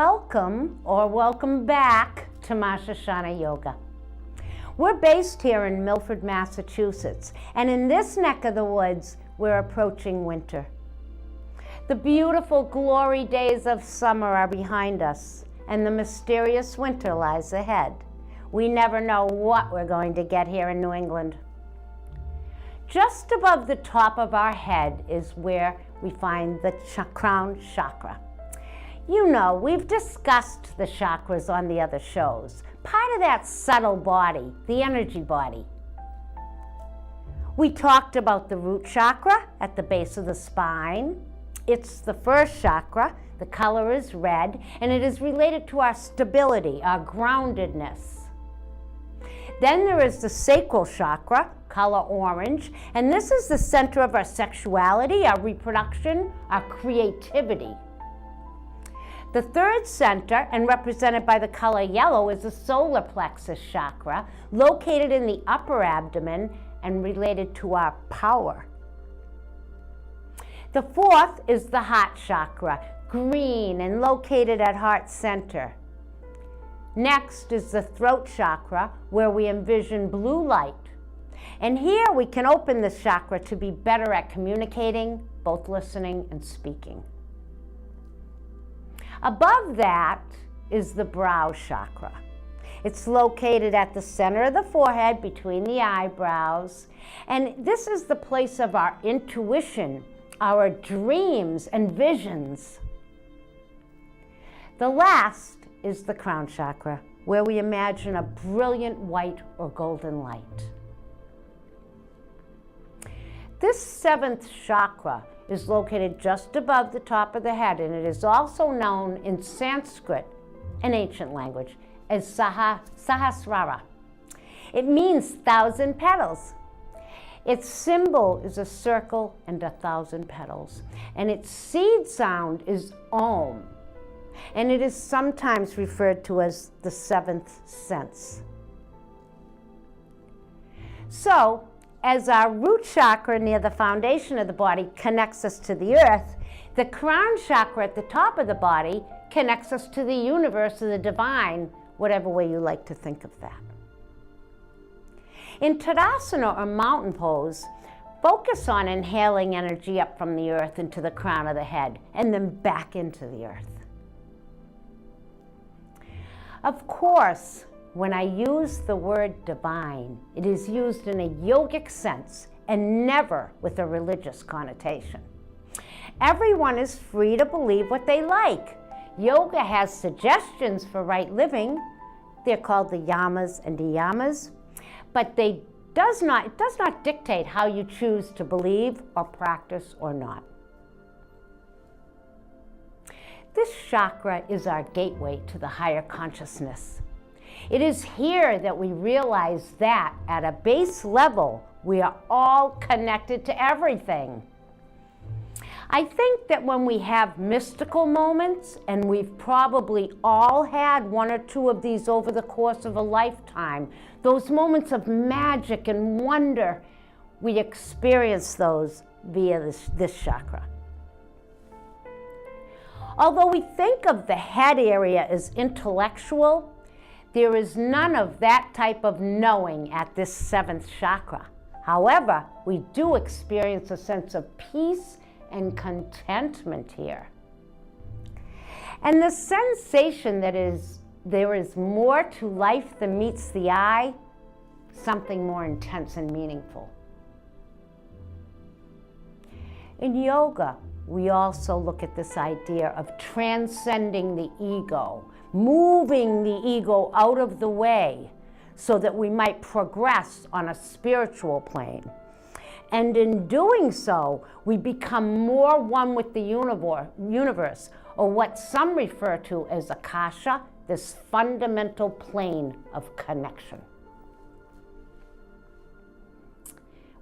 Welcome back to Marshashana Yoga. We're based here in Milford, Massachusetts, and in this neck of the woods, we're approaching winter. The beautiful glory days of summer are behind us, and the mysterious winter lies ahead. We never know what we're going to get here in New England. Just above the top of our head is where we find the crown chakra. You know, we've discussed the chakras on the other shows. Part of that subtle body, the energy body. We talked about the root chakra at the base of the spine. It's the first chakra. The color is red, and it is related to our stability, our groundedness. Then there is the sacral chakra, color orange, and this is the center of our sexuality, our reproduction, our creativity. The third center, and represented by the color yellow, is the solar plexus chakra, located in the upper abdomen and related to our power. The fourth is the heart chakra, green and located at heart center. Next is the throat chakra, where we envision blue light. And here we can open this chakra to be better at communicating, both listening and speaking. Above that is the brow chakra. It's located at the center of the forehead between the eyebrows, and this is the place of our intuition, our dreams and visions. The last is the crown chakra, where we imagine a brilliant white or golden light. This seventh chakra is located just above the top of the head, and it is also known in Sanskrit, an ancient language, as Sahasrara. It means 1,000 petals. Its symbol is a circle and 1,000 petals, and its seed sound is Om, and it is sometimes referred to as the seventh sense. So, as our root chakra near the foundation of the body connects us to the earth, the crown chakra at the top of the body connects us to the universe or the divine, whatever way you like to think of that. In Tadasana or mountain pose, focus on inhaling energy up from the earth into the crown of the head and then back into the earth. Of course, when I use the word divine, it is used in a yogic sense and never with a religious connotation. Everyone is free to believe what they like. Yoga has suggestions for right living. They're called the yamas and niyamas, but it does not dictate how you choose to believe or practice or not. This chakra is our gateway to the higher consciousness. It is here that we realize that at a base level, we are all connected to everything. I think that when we have mystical moments, and we've probably all had one or two of these over the course of a lifetime, those moments of magic and wonder, we experience those via this chakra. Although we think of the head area as intellectual, there is none of that type of knowing at this seventh chakra. However, we do experience a sense of peace and contentment here. And the sensation that there is more to life than meets the eye, something more intense and meaningful. In yoga, we also look at this idea of transcending the ego, moving the ego out of the way so that we might progress on a spiritual plane. And in doing so, we become more one with the universe, or what some refer to as akasha, this fundamental plane of connection.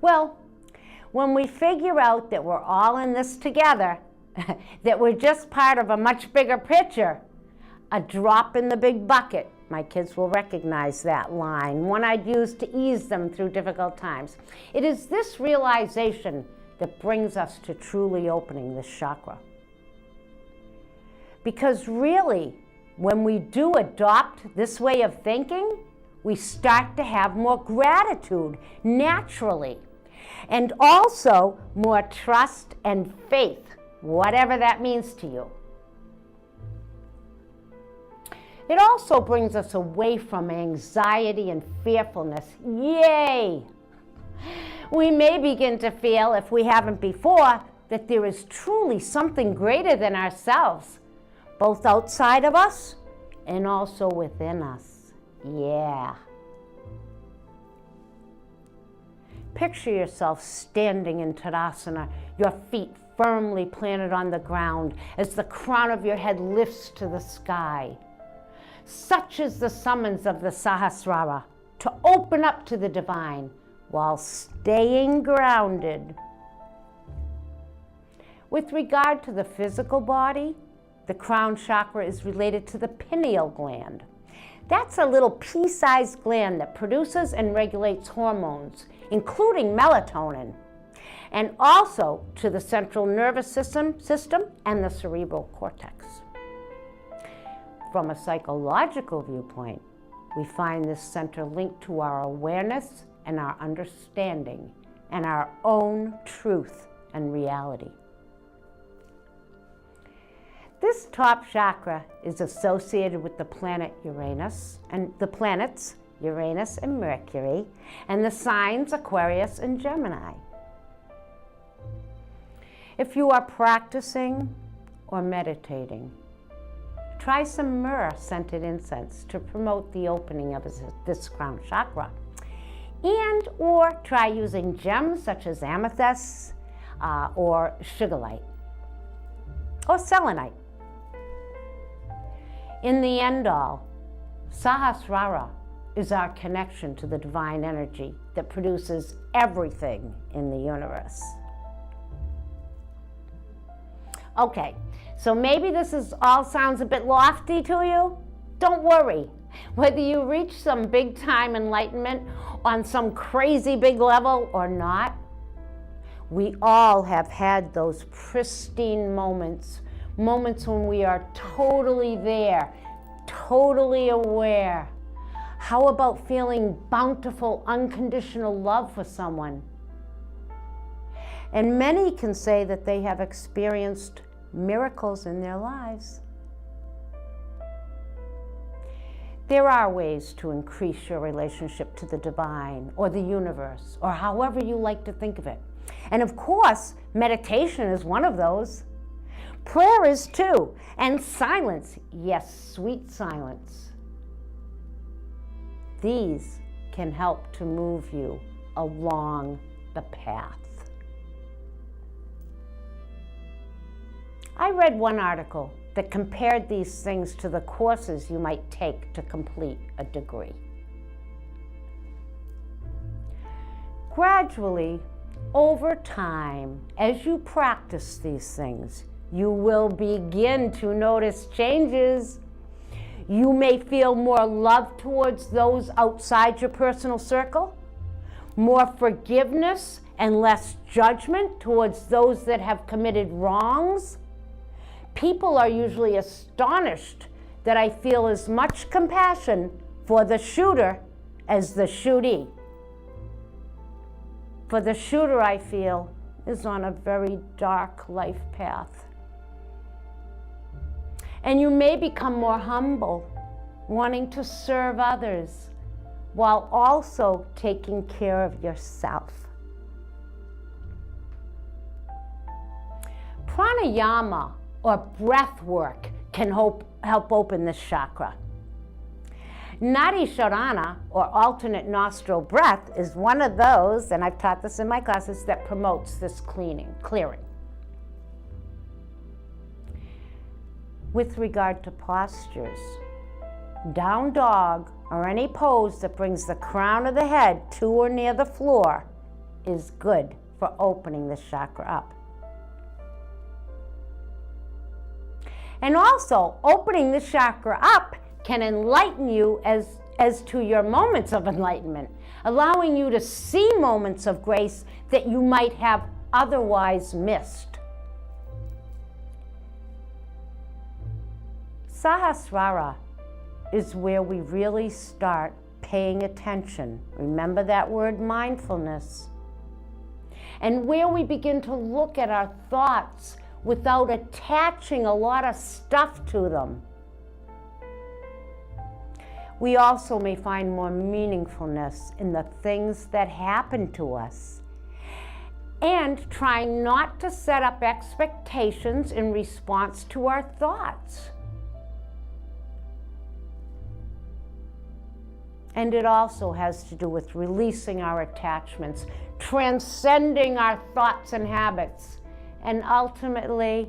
Well, when we figure out that we're all in this together, that we're just part of a much bigger picture, a drop in the big bucket, my kids will recognize that line, one I'd use to ease them through difficult times. It is this realization that brings us to truly opening this chakra. Because really, When we do adopt this way of thinking, we start to have more gratitude naturally, and also more trust and faith, whatever that means to you. It also brings us away from anxiety and fearfulness. Yay! We may begin to feel, if we haven't before, that there is truly something greater than ourselves, both outside of us and also within us. Yeah. Picture yourself standing in Tadasana, your feet firmly planted on the ground as the crown of your head lifts to the sky. Such is the summons of the Sahasrara, to open up to the divine while staying grounded. With regard to the physical body, the crown chakra is related to the pineal gland. That's a little pea-sized gland that produces and regulates hormones, including melatonin, and also to the central nervous system and the cerebral cortex. From a psychological viewpoint, we find this center linked to our awareness and our understanding and our own truth and reality. This top chakra is associated with the planet Uranus and the planets Uranus and Mercury and the signs Aquarius and Gemini. If you are practicing or meditating, try some myrrh-scented incense to promote the opening of this crown chakra. And or try using gems such as amethyst or sugarlight or selenite. In the end all, Sahasrara is our connection to the divine energy that produces everything in the universe. Okay, so maybe this all sounds a bit lofty to you. Don't worry. Whether you reach some big time enlightenment on some crazy big level or not, we all have had those pristine moments when we are totally there, totally aware. How about feeling bountiful, unconditional love for someone? And many can say that they have experienced miracles in their lives. There are ways to increase your relationship to the divine or the universe, or however you like to think of it. And of course, meditation is one of those. Prayer is too, and silence, yes, sweet silence. These can help to move you along the path. I read one article that compared these things to the courses you might take to complete a degree. Gradually, over time, as you practice these things, you will begin to notice changes. You may feel more love towards those outside your personal circle, more forgiveness and less judgment towards those that have committed wrongs. People are usually astonished that I feel as much compassion for the shooter as the shootee. For the shooter, I feel, is on a very dark life path. And you may become more humble, wanting to serve others, while also taking care of yourself. Pranayama, or breath work, can help open this chakra. Nadi Sharana, or alternate nostril breath, is one of those, and I've taught this in my classes, that promotes this clearing. With regard to postures, down dog, or any pose that brings the crown of the head to or near the floor, is good for opening this chakra up. And also, opening the chakra up can enlighten you as to your moments of enlightenment, allowing you to see moments of grace that you might have otherwise missed. Sahasrara is where we really start paying attention. Remember that word, mindfulness. And where we begin to look at our thoughts without attaching a lot of stuff to them. We also may find more meaningfulness in the things that happen to us, and trying not to set up expectations in response to our thoughts. And it also has to do with releasing our attachments, transcending our thoughts and habits, and ultimately,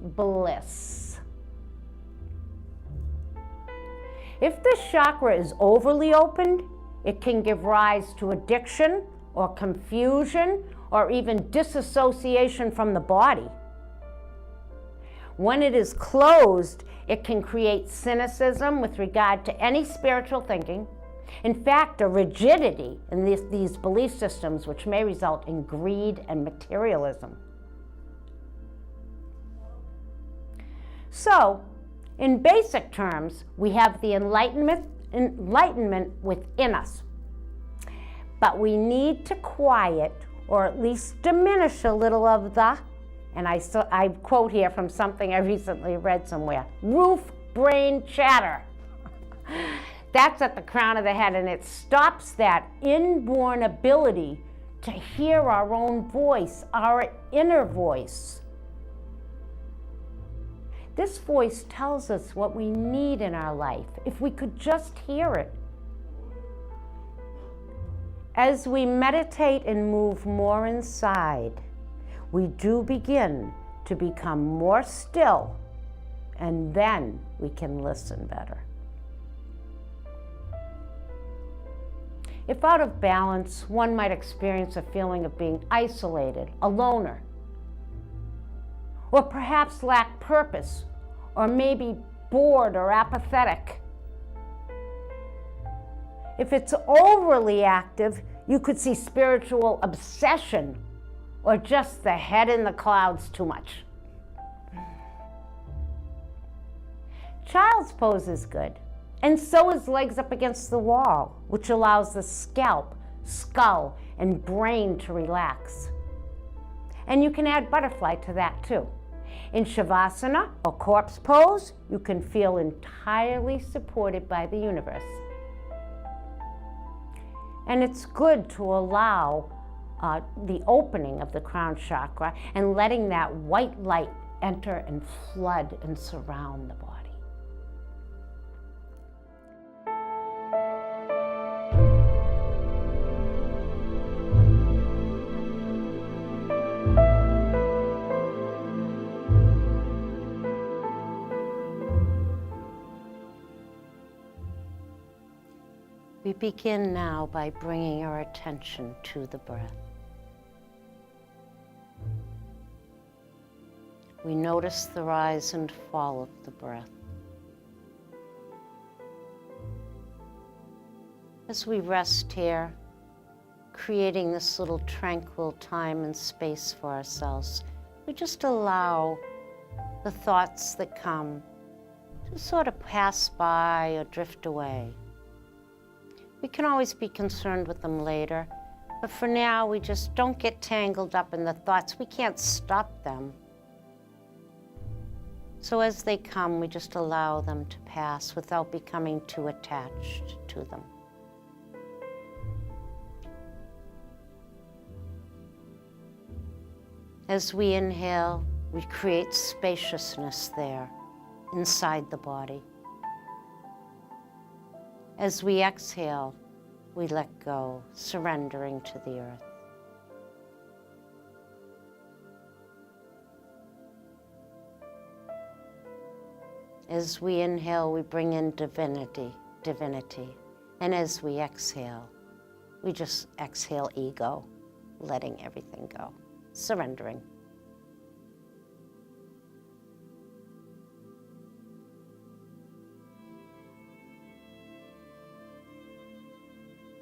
bliss. If this chakra is overly opened, it can give rise to addiction or confusion or even disassociation from the body. When it is closed, it can create cynicism with regard to any spiritual thinking. In fact, a rigidity in these belief systems, which may result in greed and materialism. So, in basic terms, we have the enlightenment within us. But we need to quiet, or at least diminish a little of the, and I quote here from something I recently read somewhere, roof brain chatter. That's at the crown of the head, and it stops that inborn ability to hear our own voice, our inner voice. This voice tells us what we need in our life, if we could just hear it. As we meditate and move more inside, we do begin to become more still, and then we can listen better. If out of balance, one might experience a feeling of being isolated, a loner, or perhaps lack purpose, or maybe bored or apathetic. If it's overly active, you could see spiritual obsession or just the head in the clouds too much. Child's pose is good, and so is legs up against the wall, which allows the scalp, skull, and brain to relax. And you can add butterfly to that too. In Shavasana, or corpse pose, you can feel entirely supported by the universe. And it's good to allow the opening of the crown chakra and letting that white light enter and flood and surround the body. We begin now by bringing our attention to the breath. We notice the rise and fall of the breath. As we rest here, creating this little tranquil time and space for ourselves, we just allow the thoughts that come to sort of pass by or drift away. We can always be concerned with them later, but for now we just don't get tangled up in the thoughts. We can't stop them. So as they come, we just allow them to pass without becoming too attached to them. As we inhale, we create spaciousness there, inside the body. As we exhale, we let go, surrendering to the earth. As we inhale, we bring in divinity. And as we exhale, we just exhale ego, letting everything go, surrendering.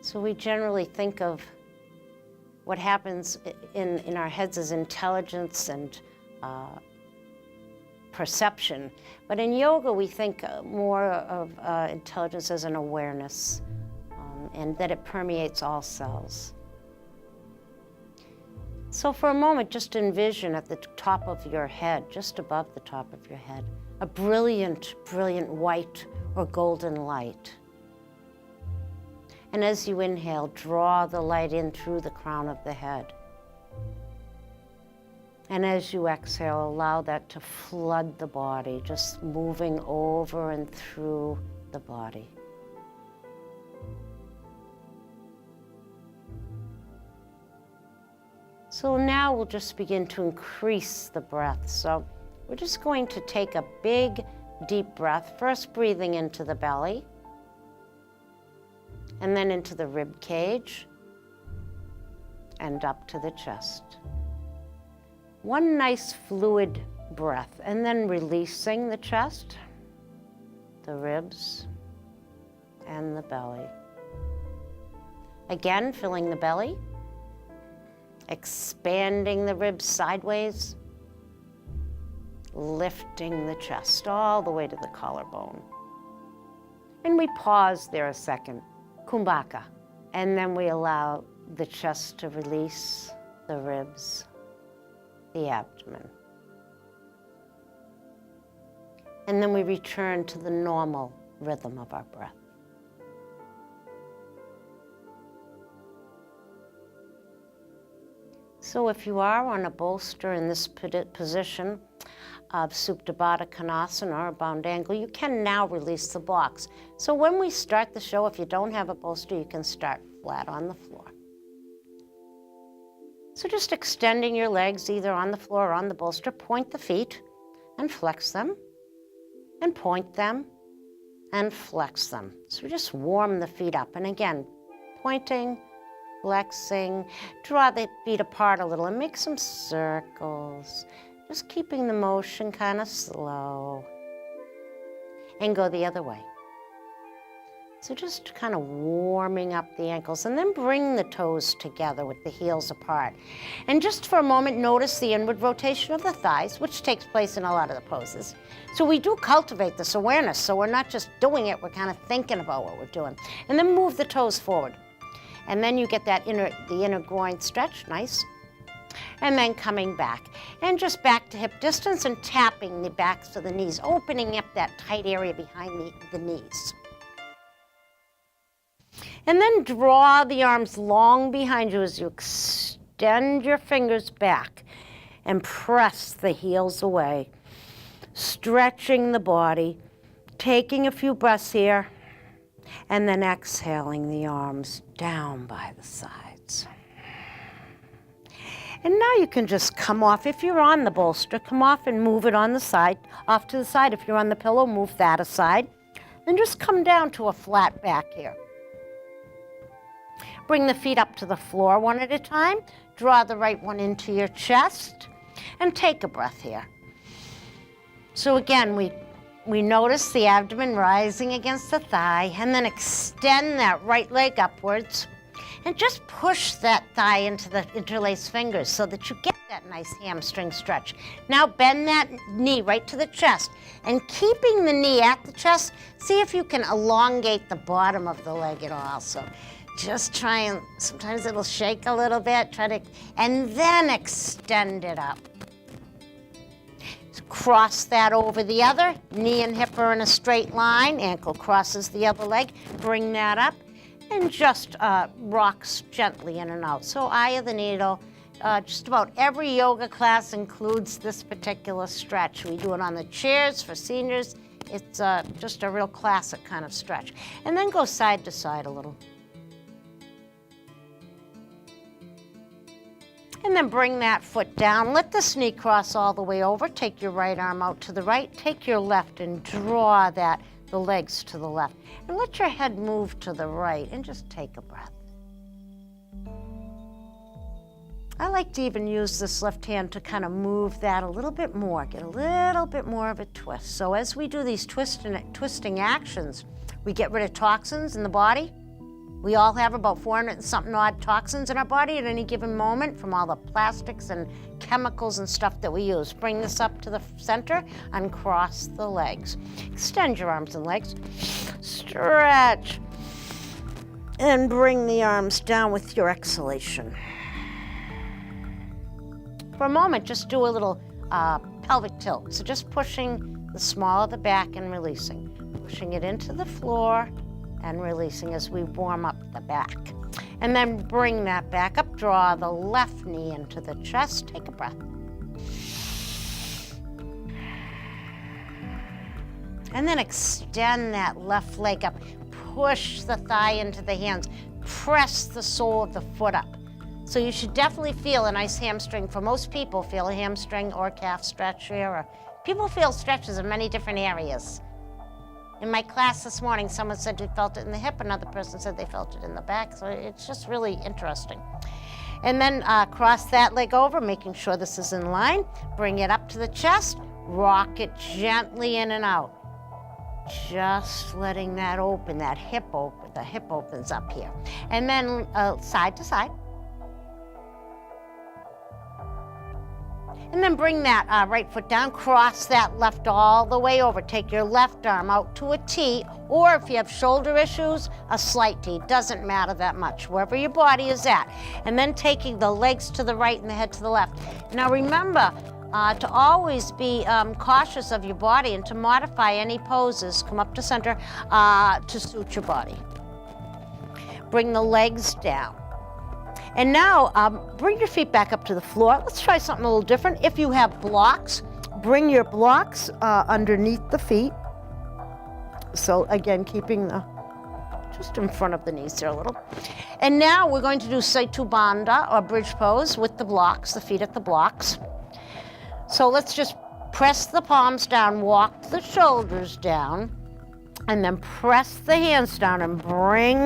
So we generally think of what happens in our heads as intelligence and perception. But in yoga, we think more of intelligence as an awareness, and that it permeates all cells. So for a moment, just envision at the top of your head, just above the top of your head, a brilliant, brilliant white or golden light. And as you inhale, draw the light in through the crown of the head. And as you exhale, allow that to flood the body, just moving over and through the body. So now we'll just begin to increase the breath. So we're just going to take a big, deep breath, first breathing into the belly, and then into the rib cage, and up to the chest. One nice fluid breath, and then releasing the chest, the ribs, and the belly. Again, filling the belly, expanding the ribs sideways, lifting the chest all the way to the collarbone. And we pause there a second, kumbhaka, and then we allow the chest to release, the ribs, the abdomen. And then we return to the normal rhythm of our breath. So if you are on a bolster in this position of Supta Baddha Konasana or bound angle, you can now release the blocks. So when we start the show, if you don't have a bolster, you can start flat on the floor. So just extending your legs either on the floor or on the bolster, point the feet and flex them, and point them and flex them. So just warm the feet up. And again, pointing, flexing, draw the feet apart a little and make some circles. Just keeping the motion kind of slow. And go the other way. So just kind of warming up the ankles, and then bring the toes together with the heels apart. And just for a moment, notice the inward rotation of the thighs, which takes place in a lot of the poses. So we do cultivate this awareness, so we're not just doing it, we're kind of thinking about what we're doing. And then move the toes forward. And then you get that the inner groin stretch, nice. And then coming back. And just back to hip distance and tapping the backs of the knees, opening up that tight area behind the knees. And then draw the arms long behind you as you extend your fingers back and press the heels away, stretching the body, taking a few breaths here, and then exhaling the arms down by the sides. And now you can just come off. If you're on the bolster, come off and move it on the side, off to the side. If you're on the pillow, move that aside. Then just come down to a flat back here. Bring the feet up to the floor one at a time. Draw the right one into your chest and take a breath here. So again, we notice the abdomen rising against the thigh, and then extend that right leg upwards and just push that thigh into the interlaced fingers so that you get that nice hamstring stretch. Now bend that knee right to the chest, and keeping the knee at the chest, see if you can elongate the bottom of the leg at all. So just try, and sometimes it'll shake a little bit, and then extend it up. Cross that over the other, knee and hip are in a straight line, ankle crosses the other leg, bring that up, and just rocks gently in and out. So eye of the needle, just about every yoga class includes this particular stretch. We do it on the chairs for seniors. It's just a real classic kind of stretch. And then go side to side a little. And then bring that foot down. Let this knee cross all the way over. Take your right arm out to the right. Take your left and draw the legs to the left. And let your head move to the right and just take a breath. I like to even use this left hand to kind of move that a little bit more, get a little bit more of a twist. So as we do these twisting actions, we get rid of toxins in the body, We all have about 400 and something odd toxins in our body at any given moment from all the plastics and chemicals and stuff that we use. Bring this up to the center, uncross the legs. Extend your arms and legs. Stretch. And bring the arms down with your exhalation. For a moment, just do a little pelvic tilt. So just pushing the small of the back and releasing. Pushing it into the floor and releasing as we warm up the back. And then bring that back up. Draw the left knee into the chest. Take a breath. And then extend that left leg up. Push the thigh into the hands. Press the sole of the foot up. So you should definitely feel a nice hamstring. For most people, feel a hamstring or calf stretch here. Or people feel stretches in many different areas. In my class this morning, someone said they felt it in the hip, another person said they felt it in the back, so it's just really interesting. And then cross that leg over, making sure this is in line. Bring it up to the chest, rock it gently in and out. Just letting that open, that hip open, the hip opens up here. And then side to side. And then bring that right foot down, cross that left all the way over. Take your left arm out to a T, or if you have shoulder issues, a slight T. Doesn't matter that much, wherever your body is at. And then taking the legs to the right and the head to the left. Now remember to always be cautious of your body and to modify any poses, come up to center, to suit your body. Bring the legs down. And now, bring your feet back up to the floor. Let's try something a little different. If you have blocks, bring your blocks underneath the feet. So again, keeping just in front of the knees there a little. And now we're going to do Setu Bandha, or bridge pose, with the blocks, the feet at the blocks. So let's just press the palms down, walk the shoulders down, and then press the hands down and bring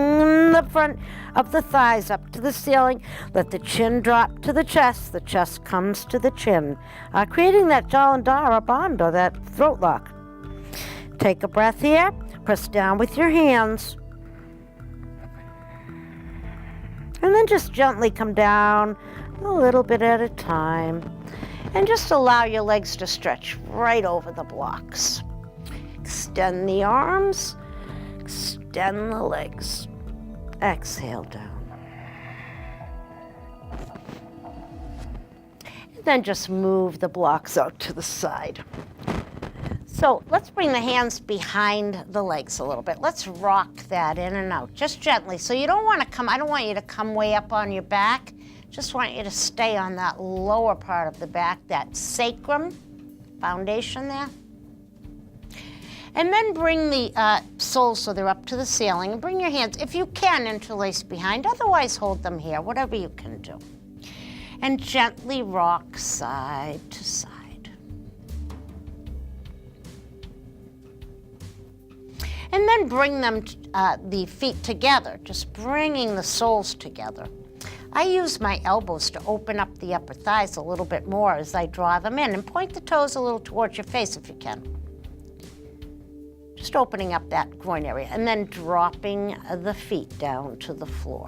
the front of the thighs up to the ceiling. Let the chin drop to the chest comes to the chin, creating that Jalandhara Bandha, that throat lock. Take a breath here, press down with your hands, and then just gently come down a little bit at a time, and just allow your legs to stretch right over the blocks. Extend the arms, extend the legs. Exhale down. And then just move the blocks out to the side. So let's bring the hands behind the legs a little bit. Let's rock that in and out, just gently. So you don't want to come, I don't want you to come way up on your back. Just want you to stay on that lower part of the back, that sacrum, foundation there. And then bring the soles so they're up to the ceiling. And bring your hands, if you can, interlace behind. Otherwise, hold them here, whatever you can do. And gently rock side to side. And then bring them, the feet together, just bringing the soles together. I use my elbows to open up the upper thighs a little bit more as I draw them in, and point the toes a little towards your face if you can. Just opening up that groin area, and then dropping the feet down to the floor.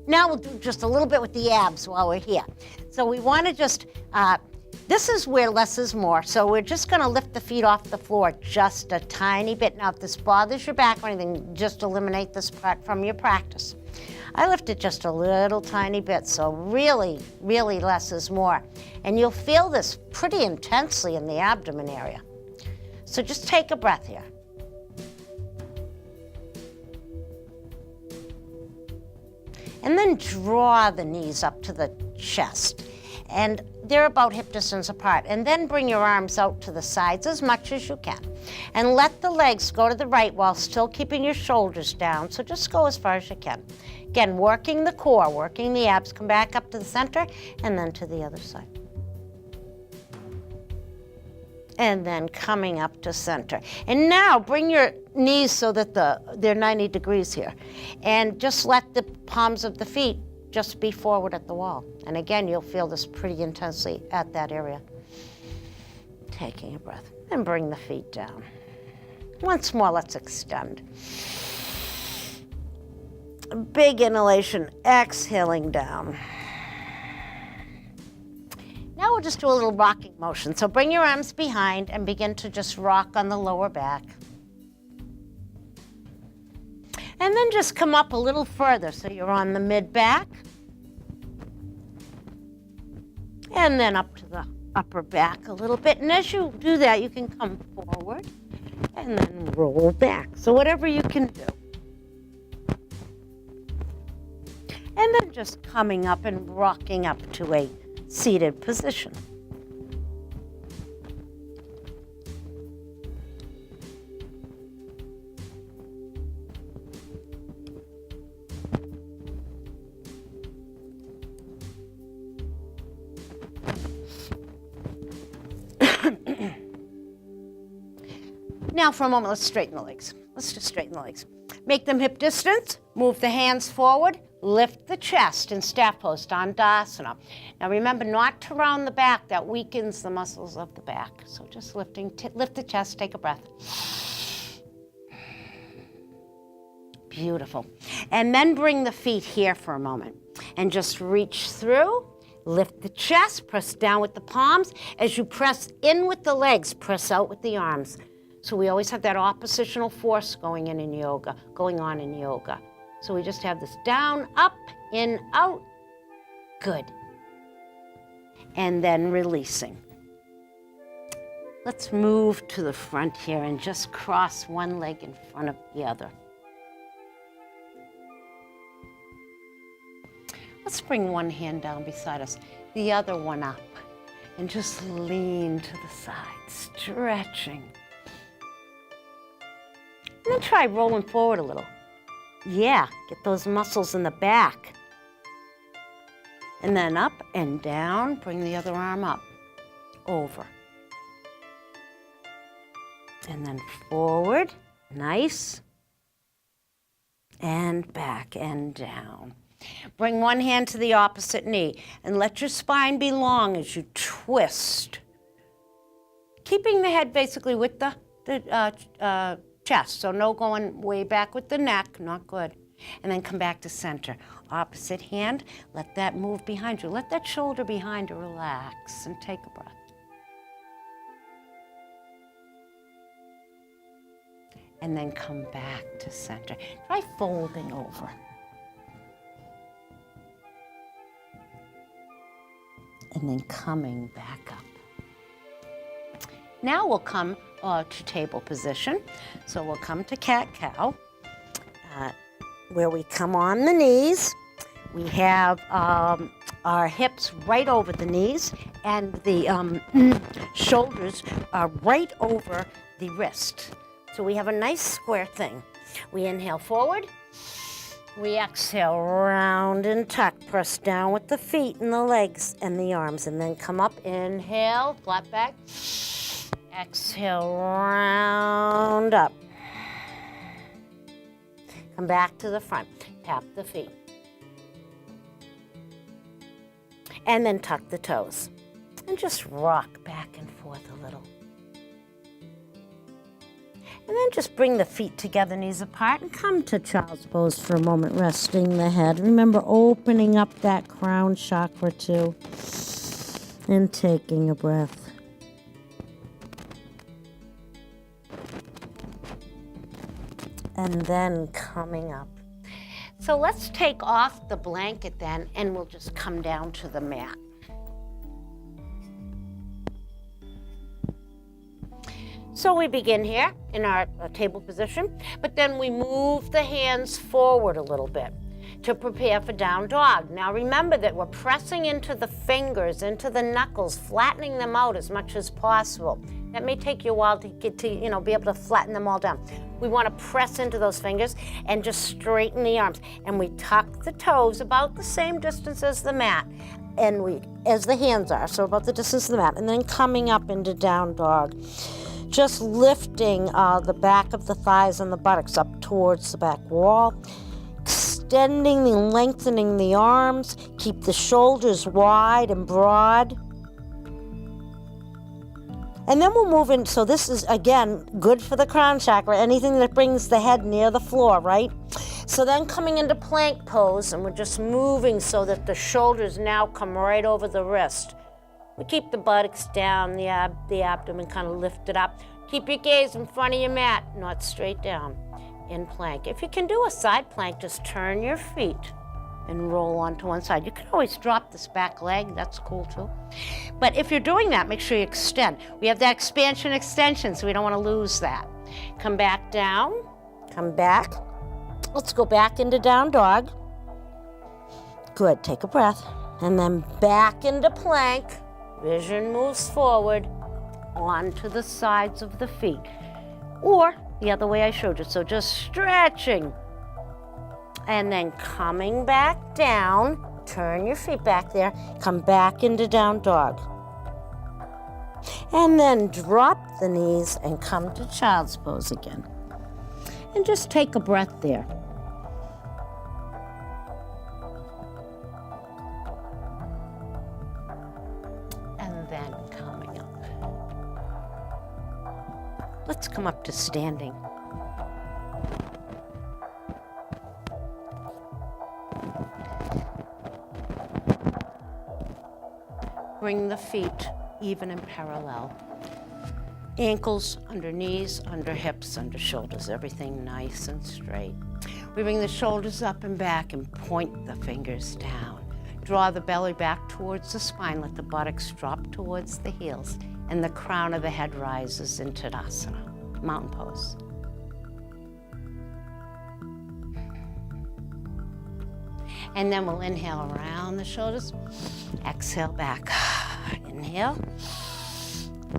Now we'll do just a little bit with the abs while we're here. So we want to just, this is where less is more, so we're just going to lift the feet off the floor just a tiny bit. Now if this bothers your back or anything, just eliminate this part from your practice. I lift it just a little tiny bit, so really, really less is more. And you'll feel this pretty intensely in the abdomen area. So just take a breath here. And then draw the knees up to the chest. And they're about hip distance apart. And then bring your arms out to the sides as much as you can. And let the legs go to the right while still keeping your shoulders down. So just go as far as you can. Again, working the core, working the abs. Come back up to the center and then to the other side. And then coming up to center. And now bring your knees so that they're 90 degrees here. And just let the palms of the feet just be forward at the wall. And again, you'll feel this pretty intensely at that area. Taking a breath. And bring the feet down. Once more, let's extend. Big inhalation, exhaling down. Now we'll just do a little rocking motion. So bring your arms behind and begin to just rock on the lower back. And then just come up a little further so you're on the mid-back. And then up to the upper back a little bit. And as you do that, you can come forward and then roll back. So whatever you can do. And then just coming up and rocking up to a seated position. Now for a moment, let's straighten the legs. Let's just straighten the legs. Make them hip distance, move the hands forward, lift the chest in staff pose, Dandasana. Now remember not to round the back, that weakens the muscles of the back. So just lift the chest, take a breath. Beautiful. And then bring the feet here for a moment and just reach through, lift the chest, press down with the palms. As you press in with the legs, press out with the arms. So we always have that oppositional force going on in yoga. So we just have this down, up, in, out. Good. And then releasing. Let's move to the front here and just cross one leg in front of the other. Let's bring one hand down beside us, the other one up, and just lean to the side, stretching. And then try rolling forward a little. Yeah, get those muscles in the back. And then up and down, bring the other arm up, over. And then forward, nice. And back and down. Bring one hand to the opposite knee and let your spine be long as you twist. Keeping the head basically with the chest, so no going way back with the neck, not good. And then come back to center. Opposite hand, let that move behind you. Let that shoulder behind you relax and take a breath. And then come back to center. Try folding over. And then coming back up. Now we'll come to table position. So we'll come to cat-cow, where we come on the knees. We have our hips right over the knees, and the shoulders are right over the wrist. So we have a nice square thing. We inhale forward. We exhale, round and tuck. Press down with the feet and the legs and the arms, and then come up. Inhale, flat back. Exhale, round up. Come back to the front. Tap the feet. And then tuck the toes. And just rock back and forth a little. And then just bring the feet together, knees apart, and come to child's pose for a moment, resting the head. Remember, opening up that crown chakra too. And taking a breath. And then coming up. So let's take off the blanket then, and we'll just come down to the mat. So we begin here in our table position, but then we move the hands forward a little bit to prepare for down dog. Now remember that we're pressing into the fingers, into the knuckles, flattening them out as much as possible. That may take you a while to get to, be able to flatten them all down. We want to press into those fingers and just straighten the arms. And we tuck the toes about the same distance as the mat, and as the hands are, so about the distance of the mat, and then coming up into down dog. Just lifting the back of the thighs and the buttocks up towards the back wall. Extending and lengthening the arms. Keep the shoulders wide and broad. And then we'll move in. So this is, again, good for the crown chakra. Anything that brings the head near the floor, right? So then coming into plank pose, and we're just moving so that the shoulders now come right over the wrist. We keep the buttocks down, the abdomen kind of lifted up. Keep your gaze in front of your mat, not straight down in plank. If you can do a side plank, just turn your feet and roll onto one side. You can always drop this back leg, that's cool too. But if you're doing that, make sure you extend. We have that expansion extension, so we don't want to lose that. Come back down, come back. Let's go back into down dog. Good, take a breath. And then back into plank. Vision moves forward onto the sides of the feet. Or the other way I showed you, so just stretching. And then coming back down, turn your feet back there, come back into down dog. And then drop the knees and come to child's pose again. And just take a breath there. And then coming up. Let's come up to standing. Bring the feet even and parallel. Ankles under knees, under hips, under shoulders, everything nice and straight. We bring the shoulders up and back and point the fingers down. Draw the belly back towards the spine, let the buttocks drop towards the heels, and the crown of the head rises into Tadasana, mountain pose. And then we'll inhale around the shoulders, exhale back. Inhale,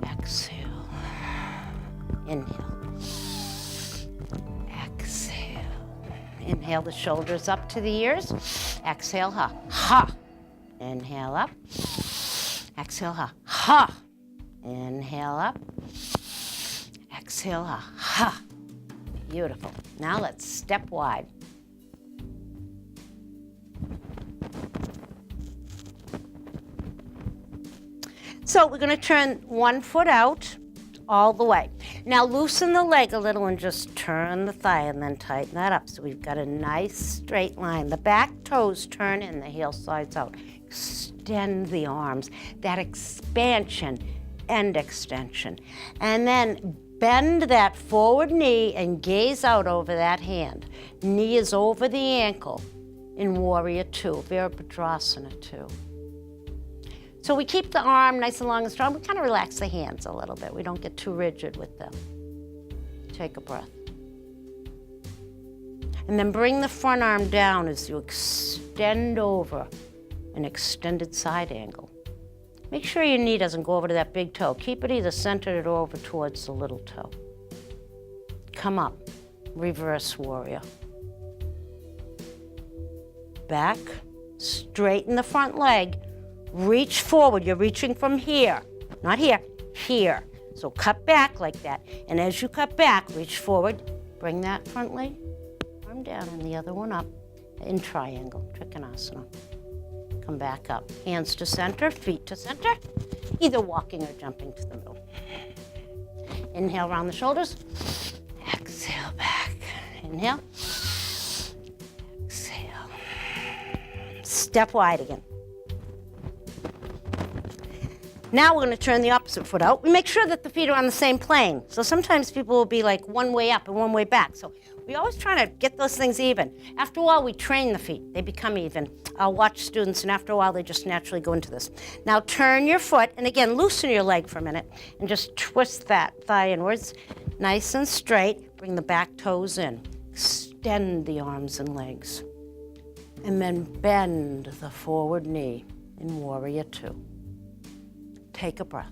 exhale, inhale, exhale. Inhale the shoulders up to the ears, exhale, ha, ha. Inhale up, exhale, ha, ha. Inhale up, exhale, ha, ha. Beautiful. Now let's step wide. So we're going to turn one foot out all the way. Now loosen the leg a little and just turn the thigh and then tighten that up. So we've got a nice straight line. The back toes turn in, the heel slides out. Extend the arms, that expansion and extension. And then bend that forward knee and gaze out over that hand. Knee is over the ankle in Warrior Two, Virabhadrasana 2. So we keep the arm nice and long and strong. We kind of relax the hands a little bit. We don't get too rigid with them. Take a breath. And then bring the front arm down as you extend over an extended side angle. Make sure your knee doesn't go over to that big toe. Keep it either centered or over towards the little toe. Come up, reverse warrior. Back, straighten the front leg. Reach forward, you're reaching from here, not here, here. So cut back like that. And as you cut back, reach forward, bring that front leg, arm down and the other one up in triangle, Trikonasana. Come back up, hands to center, feet to center, either walking or jumping to the middle. Inhale around the shoulders, exhale back, inhale, exhale. Step wide again. Now we're going to turn the opposite foot out. We make sure that the feet are on the same plane. So sometimes people will be like one way up and one way back. So we always try to get those things even. After a while, we train the feet. They become even. I'll watch students, and after a while, they just naturally go into this. Now turn your foot, and again, loosen your leg for a minute, and just twist that thigh inwards, nice and straight. Bring the back toes in. Extend the arms and legs. And then bend the forward knee in Warrior Two. Take a breath.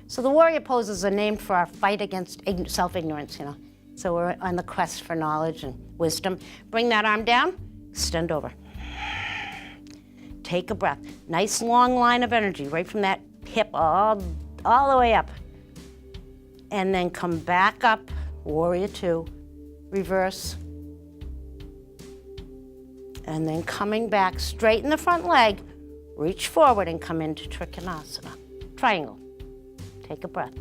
So the warrior poses are named for our fight against self-ignorance, you know. So we're on the quest for knowledge and wisdom. Bring that arm down, extend over. Take a breath. Nice long line of energy right from that hip all the way up. And then come back up, Warrior Two, reverse. And then coming back, straighten the front leg, reach forward and come into Trikonasana. Triangle. Take a breath.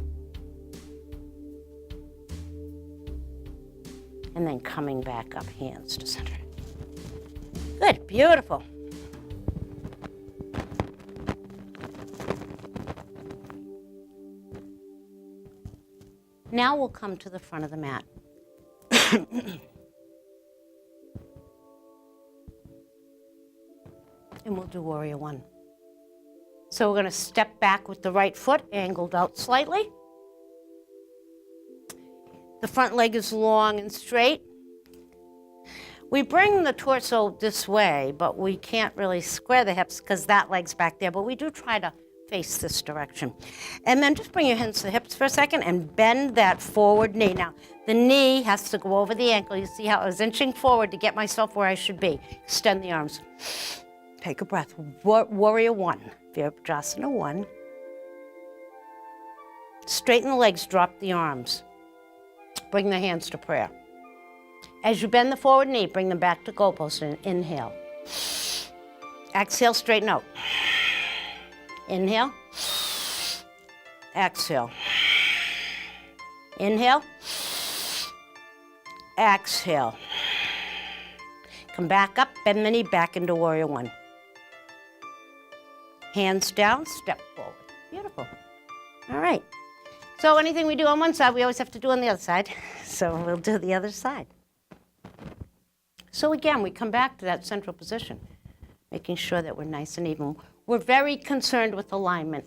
and then coming back up, hands to center. Good, beautiful. Now we'll come to the front of the mat. And we'll do warrior one. So we're going to step back with the right foot angled out slightly. The front leg is long and straight. We bring the torso this way, but we can't really square the hips because that leg's back there, but we do try to face this direction. And then just bring your hands to the hips for a second and bend that forward knee. Now, the knee has to go over the ankle. You see how I was inching forward to get myself where I should be. Extend the arms. Take a breath. Warrior one. Virabhadrasana one. Straighten the legs, drop the arms. Bring the hands to prayer. As you bend the forward knee, bring them back to goalpost and inhale. Exhale, straighten out. Inhale. Exhale. Inhale. Exhale. Come back up, bend the knee back into warrior one. Hands down, step forward. Beautiful. All right. So anything we do on one side, we always have to do on the other side. So we'll do the other side. So again, we come back to that central position, making sure that we're nice and even. We're very concerned with alignment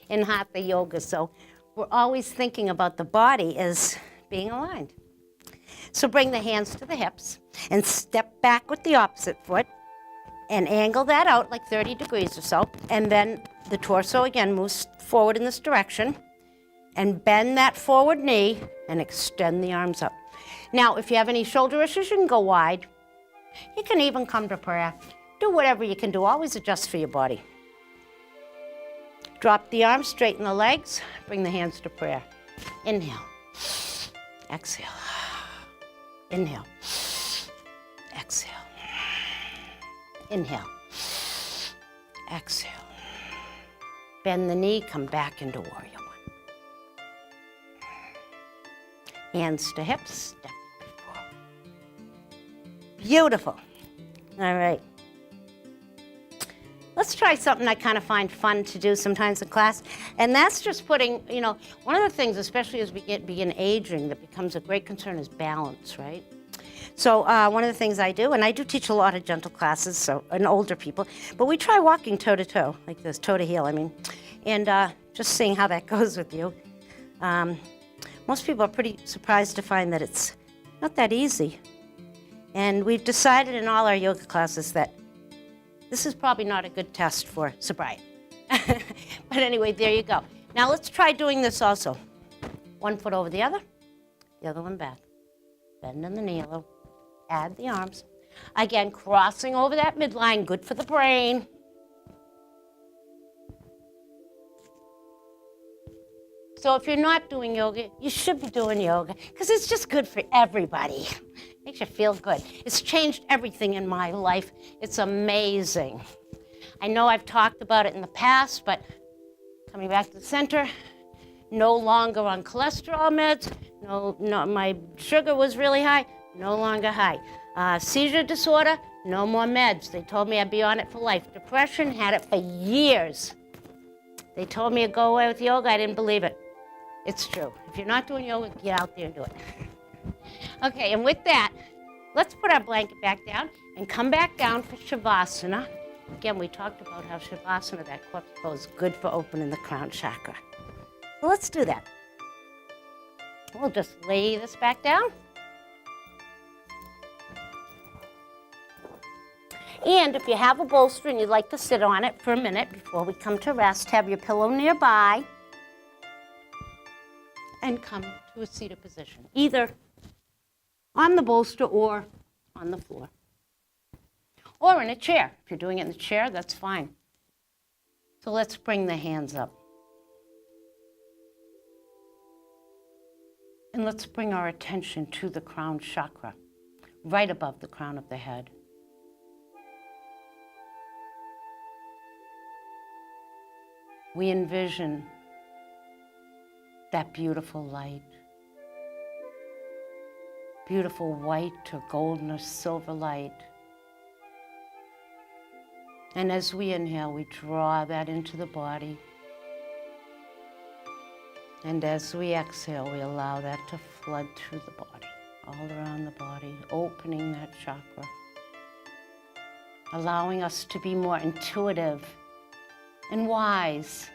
in Hatha Yoga, so we're always thinking about the body as being aligned. So bring the hands to the hips and step back with the opposite foot and angle that out like 30 degrees or so. And then the torso again moves forward in this direction and bend that forward knee and extend the arms up. Now, if you have any shoulder issues, you can go wide. You can even come to prayer. Do whatever you can do. Always adjust for your body. Drop the arms, straighten the legs, bring the hands to prayer. Inhale. Exhale. Inhale. Exhale. Inhale. Exhale. Bend the knee, come back into warrior one. Hands to hips, step forward. Beautiful. All right. Let's try something I kind of find fun to do sometimes in class, and that's just putting, one of the things, especially as we begin aging, that becomes a great concern is balance, right? So one of the things I do, and I do teach a lot of gentle classes, and older people, but we try walking toe to toe, like this, toe to heel, and just seeing how that goes with you. Most people are pretty surprised to find that it's not that easy. And we've decided in all our yoga classes that this is probably not a good test for sobriety. But anyway, there you go. Now let's try doing this also. One foot over the other one back. Bend in the knee a little. Add the arms. Again, crossing over that midline, good for the brain. So if you're not doing yoga, you should be doing yoga because it's just good for everybody. Makes you feel good. It's changed everything in my life. It's amazing. I know I've talked about it in the past, but coming back to the center, no longer on cholesterol meds. No, my sugar was really high, no longer high. Seizure disorder, no more meds. They told me I'd be on it for life. Depression, had it for years. They told me to go away with yoga. I didn't believe it. It's true. If you're not doing yoga, get out there and do it. Okay, and with that, let's put our blanket back down and come back down for Shavasana. Again, we talked about how Shavasana, that corpse pose, is good for opening the crown chakra. So let's do that. We'll just lay this back down. And if you have a bolster and you'd like to sit on it for a minute before we come to rest, have your pillow nearby and come to a seated position, either on the bolster or on the floor. Or in a chair. If you're doing it in the chair, that's fine. So let's bring the hands up. And let's bring our attention to the crown chakra, right above the crown of the head. We envision that beautiful light, beautiful white or golden or silver light. And as we inhale, we draw that into the body. And as we exhale, we allow that to flood through the body, all around the body, opening that chakra, allowing us to be more intuitive and wise.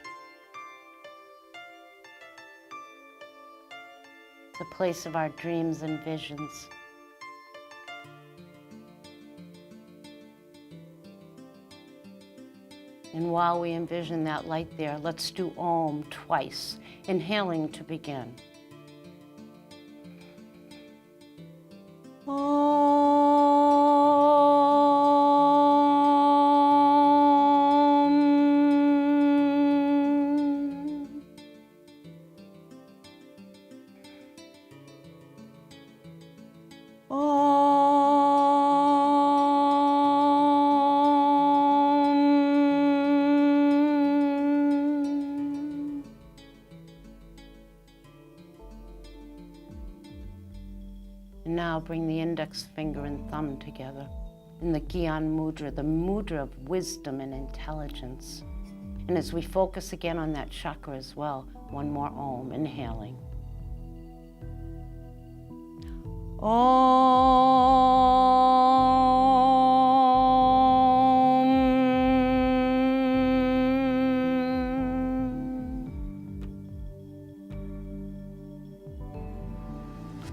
The place of our dreams and visions. And while we envision that light there, let's do Om twice, inhaling to begin. And now bring the index finger and thumb together in the Gyan Mudra, the mudra of wisdom and intelligence. And as we focus again on that chakra as well, one more Om, inhaling.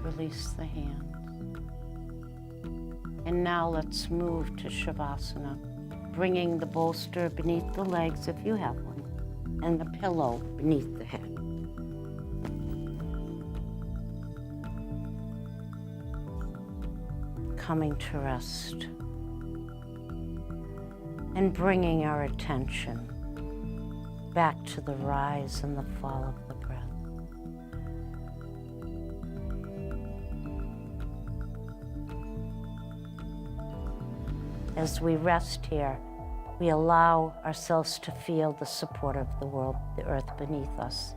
Release the hand. And now let's move to Shavasana, bringing the bolster beneath the legs if you have one, and the pillow beneath the head. Coming to rest and bringing our attention back to the rise and the fall of the breath. As we rest here, we allow ourselves to feel the support of the world, the earth beneath us.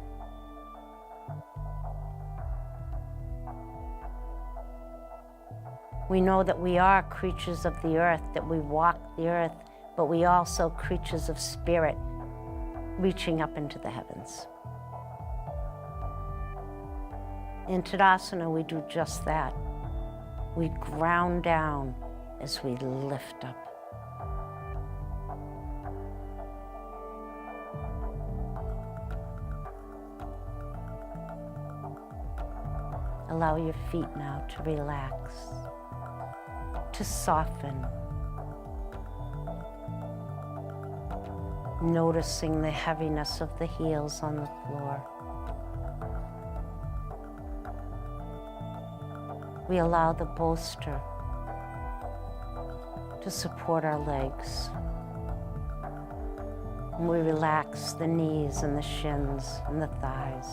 We know that we are creatures of the earth, that we walk the earth, but we also creatures of spirit, reaching up into the heavens. In Tadasana, we do just that. We ground down as we lift up. Allow your feet now to relax, to soften, noticing the heaviness of the heels on the floor. We allow the bolster to support our legs. And we relax the knees and the shins and the thighs.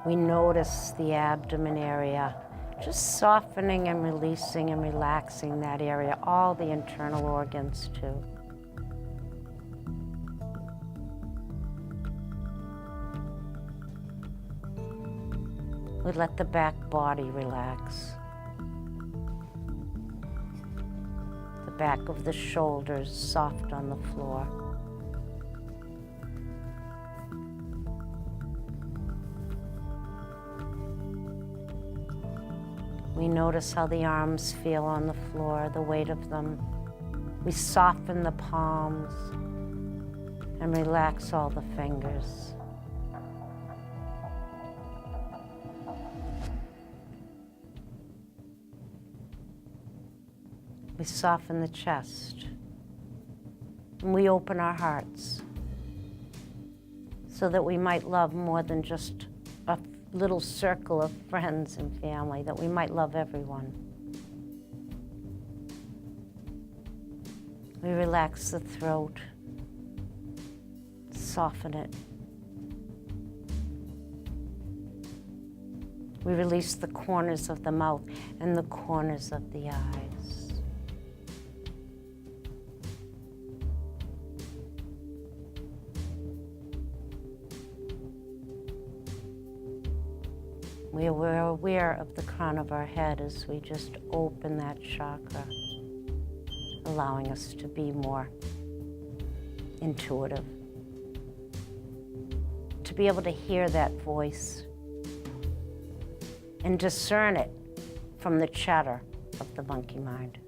We notice the abdomen area, just softening and releasing and relaxing that area, all the internal organs too. We let the back body relax. The back of the shoulders soft on the floor. We notice how the arms feel on the floor, the weight of them. We soften the palms and relax all the fingers. We soften the chest, and we open our hearts so that we might love more than just a little circle of friends and family, that we might love everyone. We relax the throat, soften it. We release the corners of the mouth and the corners of the eyes. We're aware of the crown of our head as we just open that chakra, allowing us to be more intuitive, to be able to hear that voice and discern it from the chatter of the monkey mind.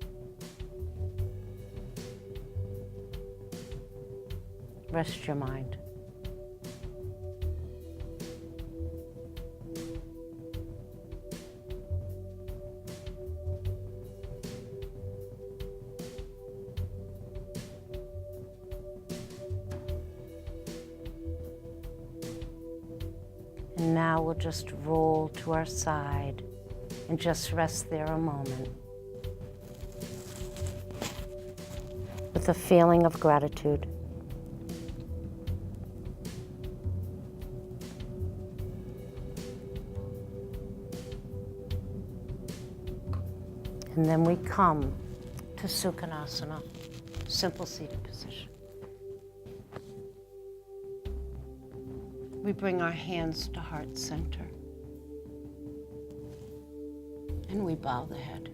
Rest your mind. And now we'll just roll to our side and just rest there a moment with a feeling of gratitude. And then we come to Sukhanasana, simple seated position. We bring our hands to heart center and we bow the head.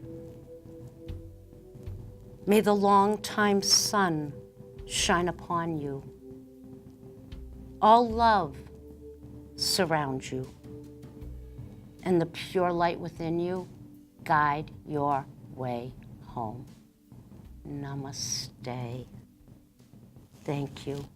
May the long-time sun shine upon you. All love surround you, and the pure light within you guide your way home. Namaste. Thank you.